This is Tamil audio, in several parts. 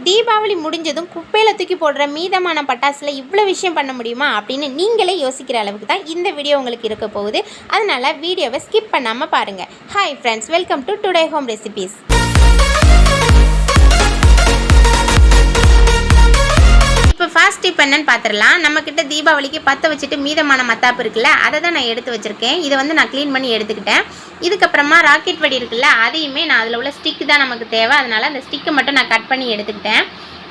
தீபாவளி முடிஞ்சதும் குப்பையில் தூக்கி போடுற மீதமான பட்டாசில் இவ்வளோ விஷயம் பண்ண முடியுமா அப்படின்னு நீங்களே யோசிக்கிற அளவுக்கு தான் இந்த வீடியோ உங்களுக்கு இருக்க போகுது. அதனால் வீடியோவை ஸ்கிப் பண்ணாமல் பாருங்கள். Hi friends, welcome to today home recipes. இப்போ ஃபர்ஸ்ட் டிப் என்னன்னு பார்த்துடலாம். நம்மக்கிட்ட தீபாவளிக்கு பற்ற வச்சுட்டு மீதமான மத்தாப்பு இருக்குல்ல, அதை தான் நான் எடுத்து வச்சுருக்கேன். இதை வந்து நான் க்ளீன் பண்ணி எடுத்துக்கிட்டேன். இதுக்கப்புறமா ராக்கெட் வெடி இருக்குல்ல, அதையுமே நான் அதில் உள்ள ஸ்டிக்கு தான் நமக்கு தேவை. அதனால் அந்த ஸ்டிக்கை மட்டும் நான் கட் பண்ணி எடுத்துக்கிட்டேன்.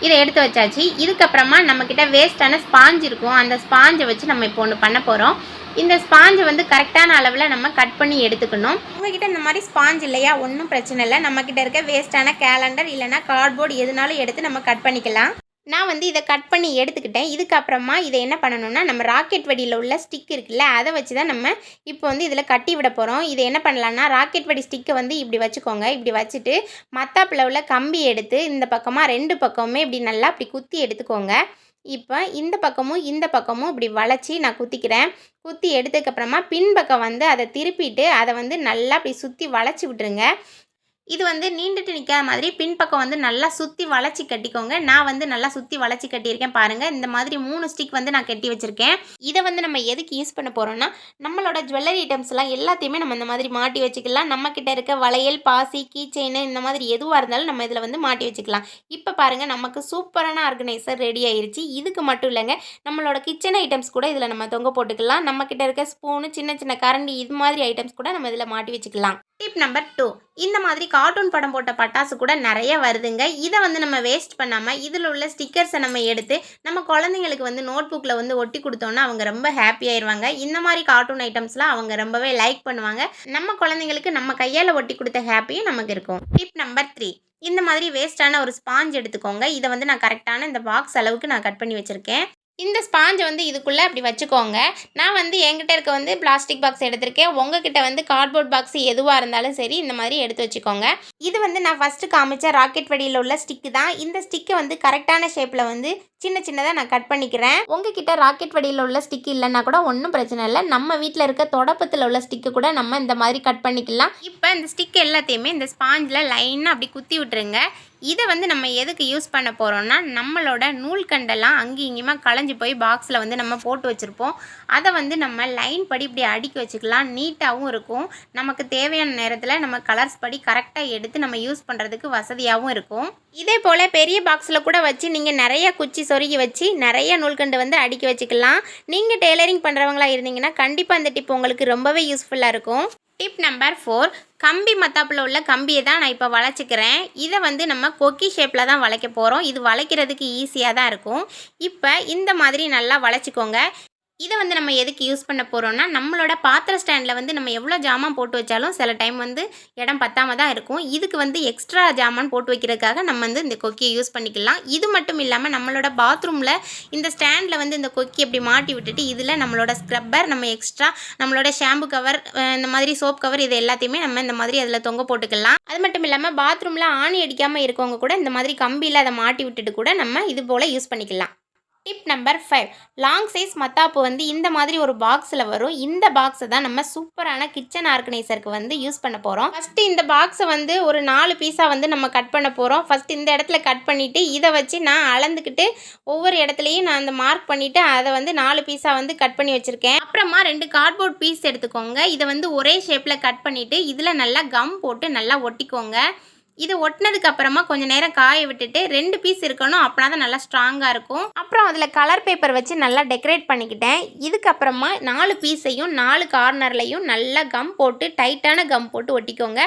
இதை எடுத்து வச்சாச்சு. இதுக்கப்புறமா நம்மக்கிட்ட வேஸ்ட்டான ஸ்பாஞ்ச் இருக்கும். அந்த ஸ்பாஞ்சை வச்சு நம்ம இப்போ ஒன்று பண்ண போகிறோம். இந்த ஸ்பாஞ்சை வந்து கரெக்டான அளவில் நம்ம கட் பண்ணி எடுத்துக்கணும். உங்ககிட்ட இந்த மாதிரி ஸ்பாஞ்ச் இல்லையா, ஒன்றும் பிரச்சனை இல்லை. நம்மக்கிட்ட இருக்க வேஸ்ட்டான கேலண்டர் இல்லைனா கார்ட்போர்டு எதுனாலும் எடுத்து நம்ம கட் பண்ணிக்கலாம். நான் வந்து இதை கட் பண்ணி எடுத்துக்கிட்டேன். இதுக்கப்புறமா இதை என்ன பண்ணணும்னா, நம்ம ராக்கெட் வெடியில் உள்ள ஸ்டிக் இருக்குல்ல, அதை வச்சு தான் நம்ம இப்போ வந்து இதில் கட்டி விட போகிறோம். இதை என்ன பண்ணலான்னா, ராக்கெட் வெடி ஸ்டிக்கை வந்து இப்படி வச்சுக்கோங்க. இப்படி வச்சுட்டு மத்தாப்பில் உள்ள கம்பி எடுத்து இந்த பக்கமாக ரெண்டு பக்கமுமே இப்படி நல்லா இப்படி குத்தி எடுத்துக்கோங்க. இப்போ இந்த பக்கமும் இந்த பக்கமும் இப்படி வளைச்சி நான் குத்திக்கிறேன். குத்தி எடுத்ததுக்கப்புறமா பின்பக்கம் வந்து அதை திருப்பிட்டு அதை வந்து நல்லா இப்படி சுற்றி வளைச்சி விட்டுருங்க. இது வந்து நீண்டுட்டு நிற்காத மாதிரி பின்பக்கம் வந்து நல்லா சுற்றி வளைச்சி கட்டிக்கோங்க. நான் வந்து நல்லா சுற்றி வளைச்சி கட்டியிருக்கேன் பாருங்கள். இந்த மாதிரி 3 ஸ்டிக் வந்து நான் கட்டி வச்சுருக்கேன். இதை வந்து நம்ம எதுக்கு யூஸ் பண்ண போகிறோம்னா, நம்மளோட ஜுவல்லரி ஐட்டம்ஸ்லாம் எல்லாத்தையுமே நம்ம இந்த மாதிரி மாட்டி வச்சுக்கலாம். நம்மக்கிட்ட இருக்க வளையல், பாசி, கீ செயின் இந்த மாதிரி எதுவாக இருந்தாலும் நம்ம இதில் வந்து மாட்டி வச்சுக்கலாம். இப்போ பாருங்கள், நமக்கு சூப்பரான ஆர்கனைசர் ரெடி ஆயிடுச்சு. இதுக்கு மட்டும் இல்லைங்க, நம்மளோட கிச்சன் ஐட்டம்ஸ் கூட இதில் நம்ம தொங்க போட்டுக்கலாம். நம்மக்கிட்ட இருக்க ஸ்பூனு, சின்ன சின்ன கரண்டி, இது மாதிரி ஐட்டம்ஸ் கூட நம்ம இதில் மாட்டி வச்சுக்கலாம். டிப் நம்பர் 2, இந்த மாதிரி கார்ட்டூன் படம் போட்ட பட்டாசு கூட நிறைய வருதுங்க. இதை வந்து நம்ம வேஸ்ட் பண்ணாமல் இதில் உள்ள ஸ்டிக்கர்ஸை நம்ம எடுத்து நம்ம குழந்தைங்களுக்கு வந்து நோட் புக்கில் வந்து ஒட்டி கொடுத்தோன்னா அவங்க ரொம்ப ஹாப்பி ஆயிடுவாங்க. இந்த மாதிரி கார்ட்டூன் ஐட்டம்ஸ்லாம் அவங்க ரொம்பவே லைக் பண்ணுவாங்க. நம்ம குழந்தைங்களுக்கு நம்ம கையால் ஒட்டி கொடுத்த ஹாப்பியும் நமக்கு இருக்கும். டிப் நம்பர் 3, இந்த மாதிரி வேஸ்ட்டான ஒரு ஸ்பாஞ்ச் எடுத்துக்கோங்க. இதை வந்து நான் கரெக்டான இந்த பாக்ஸ் அளவுக்கு நான் கட் பண்ணி வச்சுருக்கேன். இந்த ஸ்பாஞ்சை வந்து இதுக்குள்ளே அப்படி வச்சுக்கோங்க. நான் வந்து என்கிட்ட இருக்க வந்து பிளாஸ்டிக் பாக்ஸ் எடுத்திருக்கேன். உங்ககிட்ட வந்து கார்ட்போர்ட் பாக்ஸ் எதுவாக இருந்தாலும் சரி, இந்த மாதிரி எடுத்து வச்சுக்கோங்க. இது வந்து நான் ஃபஸ்ட்டு காமிச்ச ராக்கெட் வெடியில் உள்ள ஸ்டிக்கு தான். இந்த ஸ்டிக்கை வந்து கரெக்டான ஷேப்பில் வந்து சின்ன சின்னதாக நான் கட் பண்ணிக்கிறேன். உங்ககிட்ட ராக்கெட் வெடியில் உள்ள ஸ்டிக்கு இல்லைன்னா கூட ஒன்றும் பிரச்சனை இல்லை. நம்ம வீட்டில் இருக்க தொடப்பத்தில் உள்ள ஸ்டிக்கு கூட நம்ம இந்த மாதிரி கட் பண்ணிக்கலாம். இப்போ இந்த ஸ்டிக் எல்லாத்தையுமே இந்த ஸ்பாஞ்சில் லைனாக அப்படி குத்தி விட்டுருங்க. இதை வந்து நம்ம எதுக்கு யூஸ் பண்ண போகிறோம்னா, நம்மளோட நூல்கண்டெல்லாம் அங்கேயும் இங்கேயுமா களைஞ்சி போய் பாக்ஸில் வந்து நம்ம போட்டு வச்சுருப்போம். அதை வந்து நம்ம லைன் படி இப்படி அடுக்கி வச்சுக்கலாம். நீட்டாகவும் இருக்கும். நமக்கு தேவையான நேரத்தில் நம்ம கலர்ஸ் படி கரெக்டாக எடுத்து நம்ம யூஸ் பண்ணுறதுக்கு வசதியாகவும் இருக்கும். இதே போல் பெரிய பாக்ஸில் கூட வச்சு நீங்கள் நிறைய குச்சி சொருகி வச்சு நிறைய நூல்கண்டு வந்து அடுக்கி வச்சுக்கலாம். நீங்கள் டெய்லரிங் பண்ணுறவங்களா இருந்தீங்கன்னா கண்டிப்பாக இந்த டிப் உங்களுக்கு ரொம்பவே யூஸ்ஃபுல்லாக இருக்கும். டிப் நம்பர் 4, கம்பி மத்தாப்பில் உள்ள கம்பியை தான் நான் இப்போ வளைச்சிக்கிறேன். இதை வந்து நம்ம கொக்கி ஷேப்பில் தான் வளைக்க போகிறோம். இது வளைக்கிறதுக்கு ஈஸியாக தான் இருக்கும். இப்போ இந்த மாதிரி நல்லா வளைச்சிக்கோங்க. இதை வந்து நம்ம எதுக்கு யூஸ் பண்ண போகிறோம்னா, நம்மளோட பாத்திர ஸ்டாண்டில் வந்து நம்ம எவ்வளோ ஜாமான் போட்டு வச்சாலும் சில டைம் வந்து இடம் பத்தாமல் தான் இருக்கும். இதுக்கு வந்து எக்ஸ்ட்ரா ஜாமான் போட்டு வைக்கிறதுக்காக நம்ம வந்து இந்த கொக்கியை யூஸ் பண்ணிக்கலாம். இது மட்டும் இல்லாமல் நம்மளோட பாத்ரூமில் இந்த ஸ்டாண்டில் வந்து இந்த கொக்கி அப்படி மாட்டி விட்டுட்டு இதில் நம்மளோட ஸ்க்ரப்பர், நம்ம எக்ஸ்ட்ரா நம்மளோட ஷாம்பு கவர், இந்த மாதிரி சோப் கவர், இது எல்லாத்தையுமே நம்ம இந்த மாதிரி அதில் தொங்க போட்டுக்கலாம். அது மட்டும் இல்லாமல் பாத்ரூமில் ஆணி அடிக்காமல் இருக்கவங்க கூட இந்த மாதிரி கம்பியில் அதை மாட்டி விட்டுட்டு கூட நம்ம இது போல் யூஸ் பண்ணிக்கலாம். டிப் நம்பர் 5, லாங் சைஸ் மத்தாப்பு வந்து இந்த மாதிரி ஒரு பாக்ஸில் வரும். இந்த பாக்ஸை தான் நம்ம சூப்பரான கிச்சன் ஆர்கனைசருக்கு வந்து யூஸ் பண்ண போகிறோம். ஃபஸ்ட்டு இந்த பாக்ஸை வந்து ஒரு 4 பீஸாக வந்து நம்ம கட் பண்ண போகிறோம். ஃபஸ்ட்டு இந்த இடத்துல கட் பண்ணிவிட்டு இதை வச்சு நான் அளந்துக்கிட்டு ஒவ்வொரு இடத்துலையும் நான் அந்த மார்க் பண்ணிவிட்டு அதை வந்து 4 பீஸாக வந்து கட் பண்ணி வச்சுருக்கேன். அப்புறமா 2 கார்ட்போர்ட் பீஸ் எடுத்துக்கோங்க. இதை வந்து ஒரே ஷேப்பில் கட் பண்ணிவிட்டு இதில் நல்லா கம் போட்டு நல்லா ஒட்டிக்கோங்க. இது ஒட்டினதுக்கு அப்புறமா கொஞ்சம் நேரம் காய விட்டுட்டு 2 பீஸ் இருக்கணும். அப்படின்னா தான் நல்லா ஸ்ட்ராங்காக இருக்கும். அப்புறம் அதில் கலர் பேப்பர் வச்சு நல்லா டெக்கரேட் பண்ணிக்கிட்டேன். இதுக்கப்புறமா 4 பீஸையும் 4 கார்னர்லையும் நல்லா கம் போட்டு டைட்டான கம் போட்டு ஒட்டிக்கோங்க.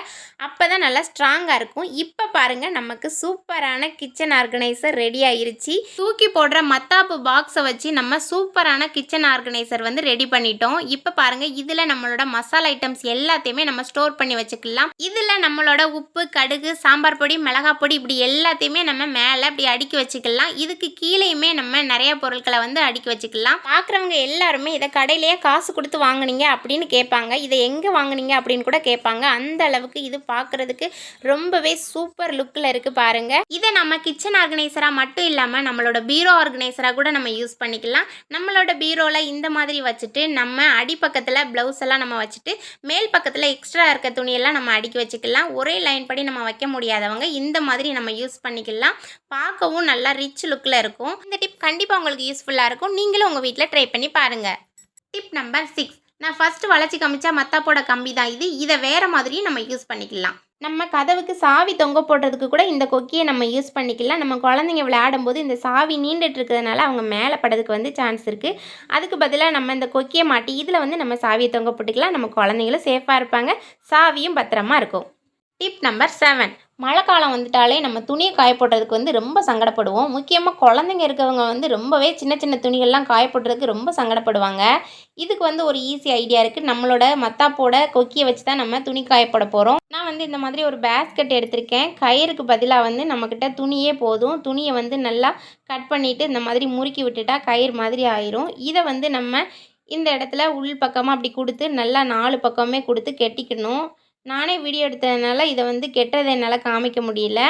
அப்போ தான் நல்லா ஸ்ட்ராங்காக இருக்கும். இப்போ பாருங்கள், நமக்கு சூப்பரான கிச்சன் ஆர்கனைசர் ரெடி ஆயிருச்சு. தூக்கி போடுற மத்தாப்பு பாக்ஸை வச்சு நம்ம சூப்பரான கிச்சன் ஆர்கனைசர் வந்து ரெடி பண்ணிட்டோம். இப்போ பாருங்கள், இதில் நம்மளோட மசாலா ஐட்டம்ஸ் எல்லாத்தையுமே நம்ம ஸ்டோர் பண்ணி வச்சுக்கலாம். இதில் நம்மளோட உப்பு, கடுகு, சாம்பார் பொடி, மிளகாய் பொடி, இப்படி எல்லாத்தையுமே நம்ம மேலே இப்படி அடுக்கி வச்சுக்கலாம். இதுக்கு கீழேயுமே நம்ம நிறைய பொருட்களை வந்து அடுக்கி வச்சுக்கலாம். பார்க்குறவங்க எல்லாருமே இதை கடையிலேயே காசு கொடுத்து வாங்குனீங்க அப்படின்னு கேட்பாங்க. இதை எங்கே வாங்குனீங்க அப்படின்னு கூட கேட்பாங்க. அந்த அளவுக்கு இது பார்க்குறதுக்கு ரொம்பவே சூப்பர் லுக்கில் இருக்குது பாருங்கள். இதை நம்ம கிச்சன் ஆர்கனைசராக மட்டும் இல்லாமல் நம்மளோட பீரோ ஆர்கனைசராக கூட நம்ம யூஸ் பண்ணிக்கலாம். நம்மளோட பீரோவில் இந்த மாதிரி வச்சுட்டு நம்ம அடிப்பக்கத்தில் ப்ளவுஸ் எல்லாம் நம்ம வச்சுட்டு மேல் பக்கத்தில் எக்ஸ்ட்ரா இருக்க துணியெல்லாம் நம்ம அடுக்கி வச்சுக்கலாம். ஒரே லைன் படி நம்ம வைக்க வைக்க முடியாதவங்க இந்த மாதிரி நம்ம யூஸ் பண்ணிக்கலாம். பார்க்கவும் நல்லா ரிச் லுக்கில் இருக்கும். இந்த டிப் கண்டிப்பாக உங்களுக்கு யூஸ்ஃபுல்லாக இருக்கும். நீங்களும் உங்கள் வீட்டில் ட்ரை பண்ணி பாருங்கள். Tip number 6. நான் ஃபஸ்ட்டு வளைச்சி காமிச்சா மத்தாப்போட கம்பி தான் இது. இதை வேறு மாதிரியும் நம்ம யூஸ் பண்ணிக்கலாம். நம்ம கதவுக்கு சாவி தொங்க போடுறதுக்கு கூட இந்த கொக்கியை நம்ம யூஸ் பண்ணிக்கலாம். நம்ம குழந்தைங்க விளையாடும்போது இந்த சாவி நீண்டுட்டு இருக்கிறதுனால அவங்க மேலே படுறதுக்கு வந்து சான்ஸ் இருக்குது. அதுக்கு பதிலாக நம்ம இந்த கொக்கியை மாட்டி இதில் வந்து நம்ம சாவியை தொங்க போட்டுக்கலாம். நம்ம குழந்தைங்களும் சேஃபாக இருப்பாங்க, சாவியும் பத்திரமா இருக்கும். Tip number 7. மழை காலம் வந்துட்டாலே நம்ம துணியை காய போடுறதுக்கு வந்து ரொம்ப சங்கடப்படுவோம். முக்கியமாக குழந்தைங்க இருக்கவங்க வந்து ரொம்பவே சின்ன சின்ன துணிகள்லாம் காய போடுறதுக்கு ரொம்ப சங்கடப்படுவாங்க. இதுக்கு வந்து ஒரு ஈஸி ஐடியா இருக்குது. நம்மளோட மத்தாப்போட கொக்கியை வச்சு தான் நம்ம துணி காய போட போகிறோம். நான் வந்து இந்த மாதிரி ஒரு பேஸ்கெட் எடுத்திருக்கேன். கயிறுக்கு பதிலாக வந்து நம்மக்கிட்ட துணியே போதும். துணியை வந்து நல்லா கட் பண்ணிவிட்டு இந்த மாதிரி முறுக்கி விட்டுட்டா கயிறு மாதிரி ஆயிரும். இதை வந்து நம்ம இந்த இடத்துல உள் பக்கமாக அப்படி கொடுத்து நல்லா 4 பக்கமே கொடுத்து கெட்டிக்கணும். நானே வீடியோ எடுத்ததுனால இதை வந்து கெட்டதை என்னால் காமிக்க முடியல.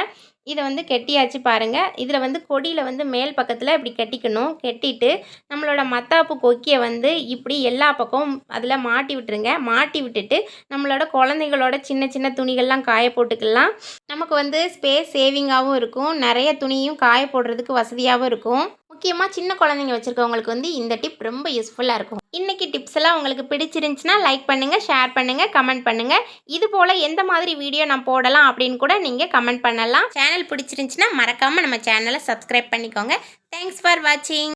இதை வந்து கெட்டியாச்சு பாருங்கள். இதில் வந்து கொடியில் வந்து மேல் பக்கத்தில் இப்படி கெட்டிக்கணும். கெட்டிட்டு நம்மளோட மத்தாப்பு கொக்கியை வந்து இப்படி எல்லா பக்கமும் அதில் மாட்டி விட்டுருங்க. மாட்டி விட்டுட்டு நம்மளோட குழந்தைகளோட சின்ன சின்ன துணிகள்லாம் காய போட்டுக்கலாம். நமக்கு வந்து ஸ்பேஸ் சேவிங்காகவும் இருக்கும், நிறைய துணியும் காய போடுறதுக்கு வசதியாகவும் இருக்கும். முக்கியமாக சின்ன குழந்தைங்க வச்சுருக்கவங்களுக்கு வந்து இந்த டிப் ரொம்ப யூஸ்ஃபுல்லாக இருக்கும். இன்றைக்கி டிப்ஸ் எல்லாம் உங்களுக்கு பிடிச்சிருந்துச்சுன்னா லைக் பண்ணுங்கள், ஷேர் பண்ணுங்கள், கமெண்ட் பண்ணுங்கள். இது போல் எந்த மாதிரி வீடியோ நான் போடலாம் அப்படின்னு கூட நீங்கள் கமெண்ட் பண்ணலாம். சேனல் பிடிச்சிருந்துச்சுன்னா மறக்காமல் நம்ம சேனலை சப்ஸ்கிரைப் பண்ணிக்கோங்க. தேங்க்ஸ் ஃபார் வாட்சிங்.